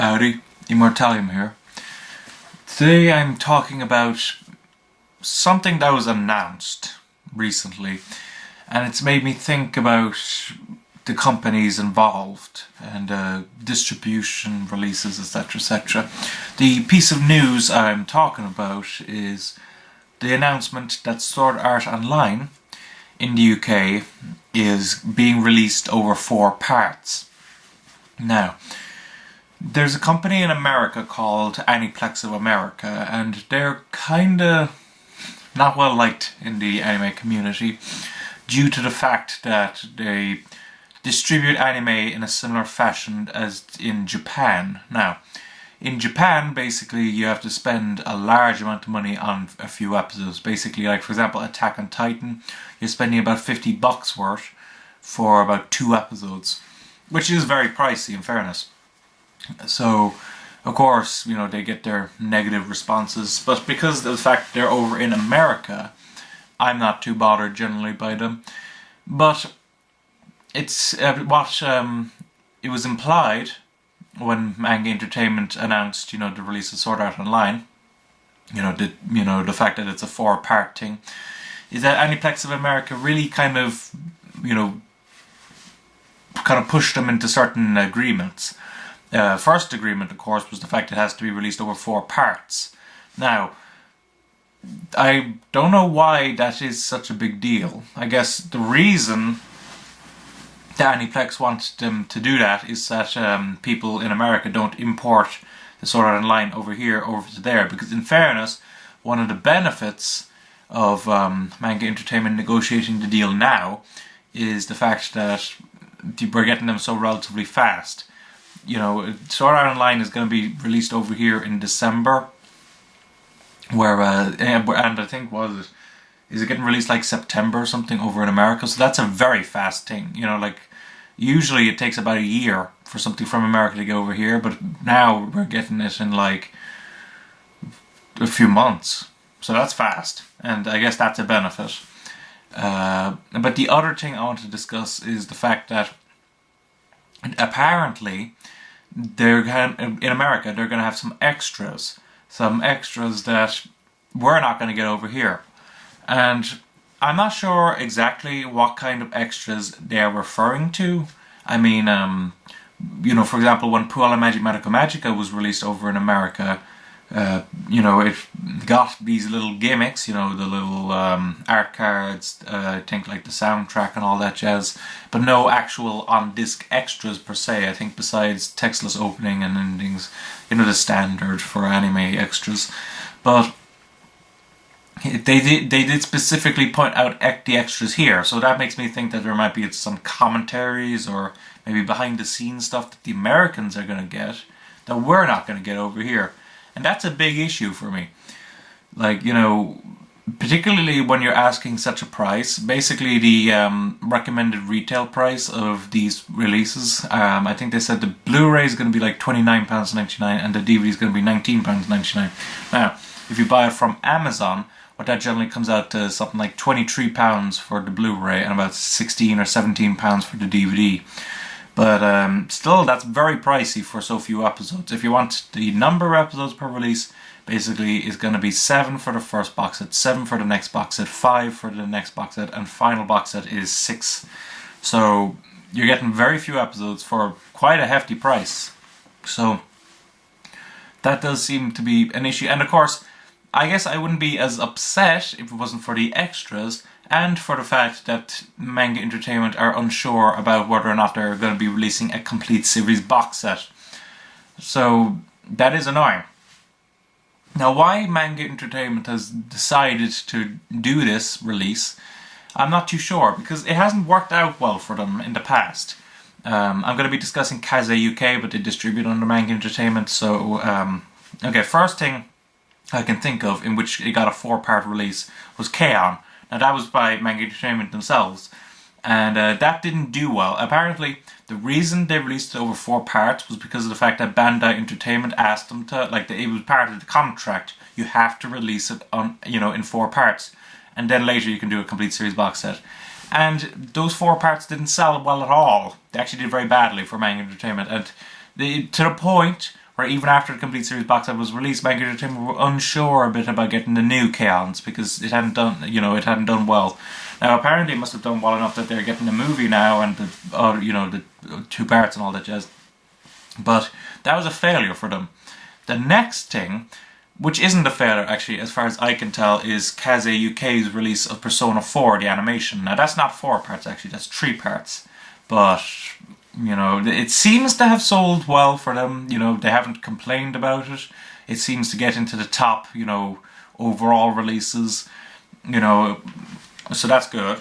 Howdy, Immortalium here. Today I'm talking about something that was announced recently, and it's made me think about the companies involved and distribution, releases, etc, etc. The piece of news I'm talking about is the announcement that Sword Art Online in the UK is being released over 4 parts. Now, there's a company in America called Aniplex of America, and they're kinda not well liked in the anime community due to the fact that they distribute anime in a similar fashion as in Japan. Now, in Japan, basically, you have to spend a large amount of money on a few episodes. Basically, like for example, Attack on Titan, you're spending about $50 worth for about 2 episodes, which is very pricey in fairness. So, of course, you know, they get their negative responses, but because of the fact they're over in America, I'm not too bothered generally by them. But it's it was implied when Manga Entertainment announced, you know, the release of Sword Art Online, the fact that it's a 4-part thing, is that Aniplex of America really kind of pushed them into certain agreements. First agreement, of course, was the fact it has to be released over 4 parts. Now, I don't know why that is such a big deal. I guess the reason that Aniplex wants them to do that is that people in America don't import the Sword Art Online over here, over to there, because in fairness, one of the benefits of Manga Entertainment negotiating the deal now is the fact that we're getting them so relatively fast. You know, Sword Art Online is going to be released over here in December, where and I think is it getting released like September or something over in America? So that's a very fast thing. You know, like usually it takes about a year for something from America to get over here, but now we're getting it in like a few months. So that's fast, and I guess that's a benefit. But the other thing I want to discuss is the fact that apparently in America they're going to have some extras that we're not going to get over here, and I'm not sure exactly what kind of extras they're referring to. I mean, for example, when Puella Magica Magica was released over in America, it got these little gimmicks, the little art cards, I think like the soundtrack and all that jazz, but no actual on-disc extras per se, I think, besides textless opening and endings, the standard for anime extras. But they did specifically point out the extras here, so that makes me think that there might be some commentaries or maybe behind-the-scenes stuff that the Americans are going to get that we're not going to get over here. And that's a big issue for me. Like, particularly when you're asking such a price. Basically, the recommended retail price of these releases, I think they said the Blu-ray is going to be like £29.99 and the DVD is going to be £19.99. Now, if you buy it from Amazon, what that generally comes out to something like £23 for the Blu-ray and about £16 or £17 for the DVD. But still, that's very pricey for so few episodes. If you want the number of episodes per release, basically is going to be 7 for the first box set, 7 for the next box set, 5 for the next box set, and final box set is 6. So you're getting very few episodes for quite a hefty price. So that does seem to be an issue. And of course, I guess I wouldn't be as upset if it wasn't for the extras, and for the fact that Manga Entertainment are unsure about whether or not they're going to be releasing a complete series box set. So that is annoying. Now, why Manga Entertainment has decided to do this release, I'm not too sure, because it hasn't worked out well for them in the past. I'm going to be discussing Kaze UK, but they distribute under Manga Entertainment, so okay, first thing I can think of in which it got a 4-part release was K-On! Now that was by Manga Entertainment themselves, and that didn't do well. Apparently, the reason they released it over 4 parts was because of the fact that Bandai Entertainment asked them to, it was part of the contract, you have to release it on, in 4 parts, and then later you can do a complete series box set. And those 4 parts didn't sell well at all. They actually did very badly for Manga Entertainment, and to the point where even after the complete series box set was released, Manga Entertainment were unsure a bit about getting the new K-Ons because it hadn't done, it hadn't done well. Now apparently it must have done well enough that they're getting the movie now and the 2 parts and all that jazz. But that was a failure for them. The next thing, which isn't a failure actually as far as I can tell, is Kaze UK's release of Persona 4, the animation. Now that's not 4 parts actually, that's 3 parts. But, it seems to have sold well for them, they haven't complained about it. It seems to get into the top, overall releases, so that's good.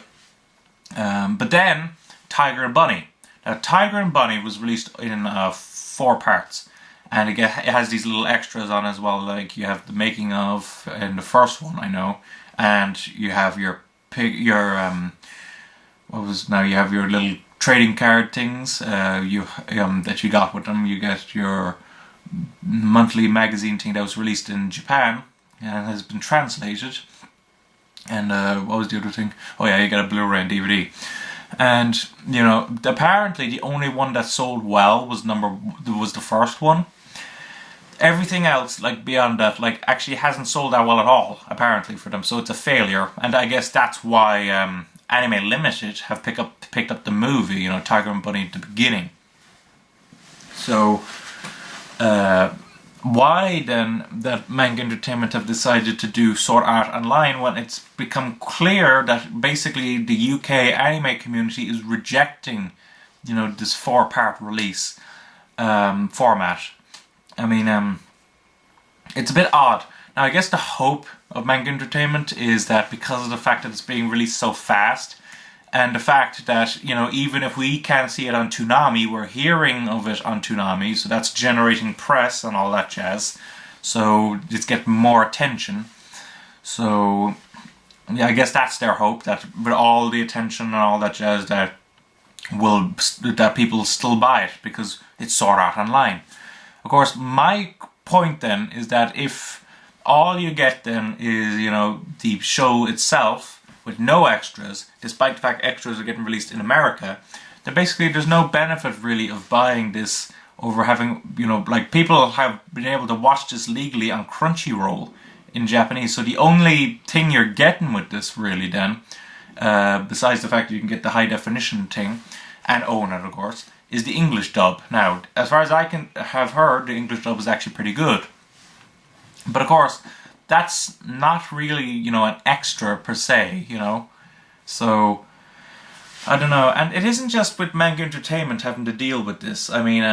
But then, Tiger and Bunny. Now Tiger and Bunny was released in 4 parts. And it has these little extras on as well, like you have the making of in the first one, I know, and you have you have your little trading card things that you got with them. You get your monthly magazine thing that was released in Japan and has been translated. And what was the other thing? Oh yeah, you got a Blu-ray and DVD. And apparently the only one that sold well was the first one. Everything else, like beyond that, like actually hasn't sold that well at all, apparently, for them. So it's a failure, and I guess that's why Anime Limited have picked up the movie, Tiger and Bunny at the beginning. So why then that Manga Entertainment have decided to do Sword Art Online when it's become clear that basically the UK anime community is rejecting, this 4-part release format? I mean, it's a bit odd. Now, I guess the hope of Manga Entertainment is that because of the fact that it's being released so fast, and the fact that, even if we can't see it on Toonami, we're hearing of it on Toonami, so that's generating press and all that jazz. So it's getting more attention. So, yeah, I guess that's their hope, that with all the attention and all that jazz, that people still buy it, because it's Sword Art Online. Of course, my point then is that if all you get then is, the show itself with no extras, despite the fact extras are getting released in America, then basically there's no benefit really of buying this over having, like people have been able to watch this legally on Crunchyroll in Japanese. So the only thing you're getting with this really then, besides the fact that you can get the high definition thing, and own it of course, is the English dub. Now, as far as I can have heard, the English dub is actually pretty good. But of course, that's not really, an extra per se, So, I don't know. And it isn't just with Manga Entertainment having to deal with this. I mean,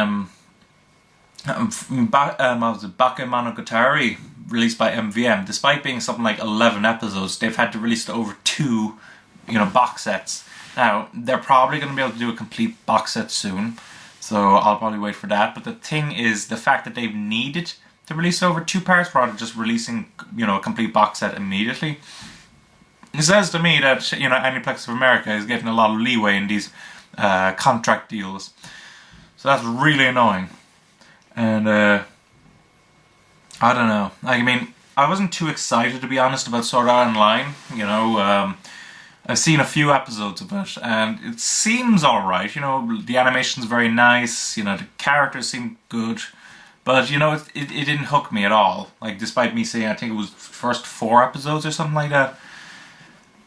Bakemonogatari, released by MVM, despite being something like 11 episodes, they've had to release over 2, box sets. Now, they're probably going to be able to do a complete box set soon, so I'll probably wait for that. But the thing is, the fact that they've needed to release over 2 parts rather than just releasing, a complete box set immediately, it says to me that, Aniplex of America is getting a lot of leeway in these contract deals. So that's really annoying. And, I don't know. I mean, I wasn't too excited, to be honest, about Sword Art Online, I've seen a few episodes of it, and it seems alright, the animation's very nice, the characters seem good, but, it didn't hook me at all, like, despite me saying, I think it was first 4 episodes or something like that,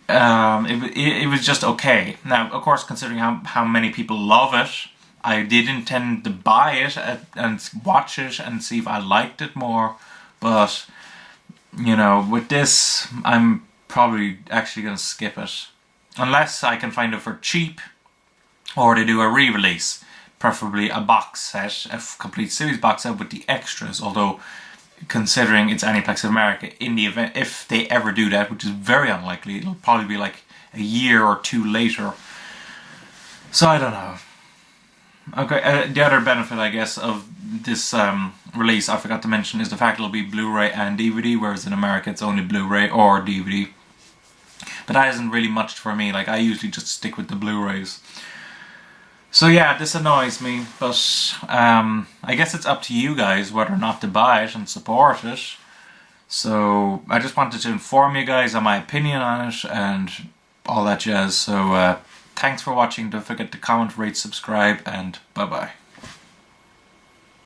it was just okay. Now, of course, considering how many people love it, I did intend to buy it and watch it and see if I liked it more, but, with this, I'm probably actually going to skip it. Unless I can find it for cheap, or they do a re-release. Preferably a box set, a complete series box set with the extras. Although, considering it's Aniplex of America, in the event, if they ever do that, which is very unlikely, it'll probably be like a year or 2 later. So I don't know. Okay, the other benefit, I guess, of this release, I forgot to mention, is the fact it'll be Blu-ray and DVD, whereas in America it's only Blu-ray or DVD. But that isn't really much for me, like I usually just stick with the Blu-rays. So yeah, this annoys me, but I guess it's up to you guys whether or not to buy it and support it. So I just wanted to inform you guys on my opinion on it and all that jazz. So thanks for watching, don't forget to comment, rate, subscribe, and bye bye.